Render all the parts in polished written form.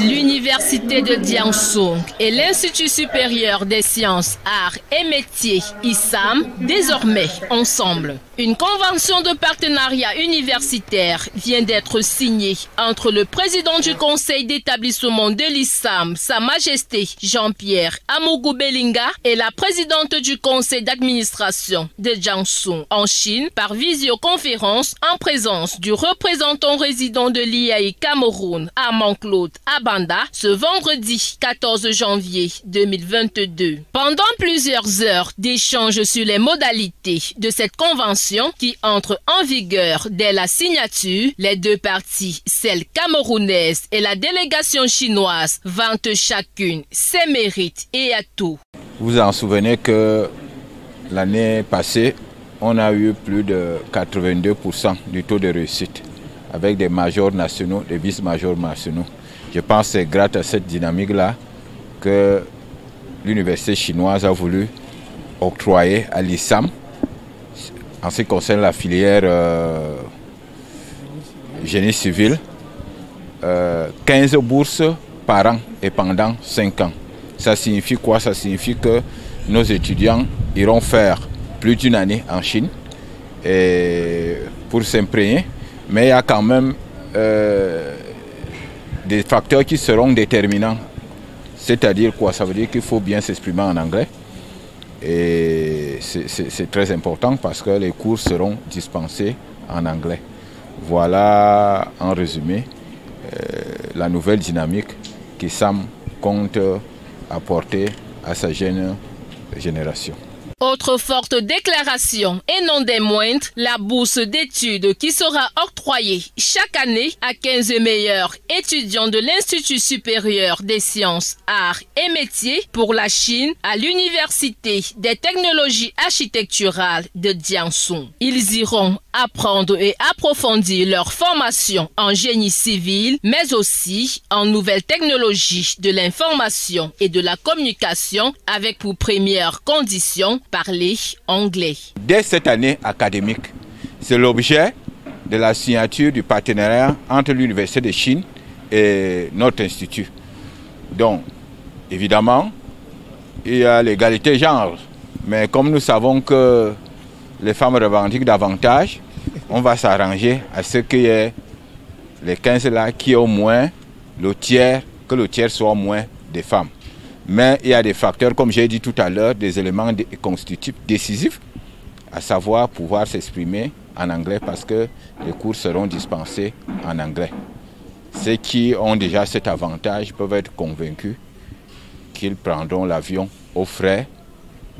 L'Université de Jiangsu et l'Institut supérieur des sciences, arts et métiers, ISAM, désormais ensemble. Une convention de partenariat universitaire vient d'être signée entre le président du conseil d'établissement de l'ISAM, Sa Majesté Jean-Pierre Amougou Belinga, et la présidente du conseil d'administration de Jiangsu en Chine par visioconférence en présence du représentant résident de l'IAI Cameroun, Armand-Claude Abanda, ce vendredi 14 janvier 2022. Pendant plusieurs heures d'échanges sur les modalités de cette convention qui entre en vigueur dès la signature, les deux parties, celle camerounaise et la délégation chinoise, vantent chacune ses mérites et atouts. Vous vous en souvenez que l'année passée, on a eu plus de 82% du taux de réussite avec des majors nationaux, des vice-majors nationaux. Je pense que c'est grâce à cette dynamique-là que l'université chinoise a voulu octroyer à l'ISAM, en ce qui concerne la filière génie civil, 15 bourses par an et pendant 5 ans. Ça signifie quoi? Ça signifie que nos étudiants iront faire plus d'une année en Chine et pour s'imprégner, mais il y a quand même des facteurs qui seront déterminants. C'est-à-dire quoi? Ça veut dire qu'il faut bien s'exprimer en anglais. Et c'est très important parce que les cours seront dispensés en anglais. Voilà en résumé la nouvelle dynamique qu'ISAM compte apporter à sa jeune génération. Autre forte déclaration et non des moindres, la bourse d'études qui sera octroyée chaque année à 15 meilleurs étudiants de l'Institut supérieur des sciences, arts et métiers pour la Chine à l'Université des technologies architecturales de Jiangsu. Ils iront apprendre et approfondir leur formation en génie civil, mais aussi en nouvelles technologies de l'information et de la communication avec pour première condition parler anglais. Dès cette année académique, c'est l'objet de la signature du partenariat entre l'Université de Chine et notre institut. Donc, évidemment, il y a l'égalité genre, mais comme nous savons que les femmes revendiquent davantage, on va s'arranger à ce qu'il y ait les 15 là, qui est au moins que le tiers soit au moins des femmes. Mais il y a des facteurs, comme j'ai dit tout à l'heure, des éléments constitutifs décisifs, à savoir pouvoir s'exprimer en anglais parce que les cours seront dispensés en anglais. Ceux qui ont déjà cet avantage peuvent être convaincus qu'ils prendront l'avion aux frais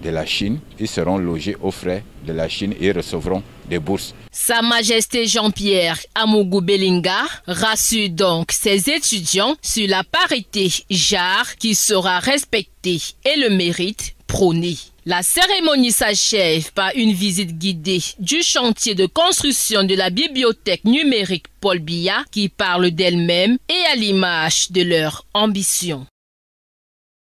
de la Chine, ils seront logés aux frais de la Chine et recevront des bourses. Sa Majesté Jean-Pierre Amougou Belinga rassure donc ses étudiants sur la parité genre qui sera respectée et le mérite prôné. La cérémonie s'achève par une visite guidée du chantier de construction de la bibliothèque numérique Paul Biya qui parle d'elle-même et à l'image de leur ambition.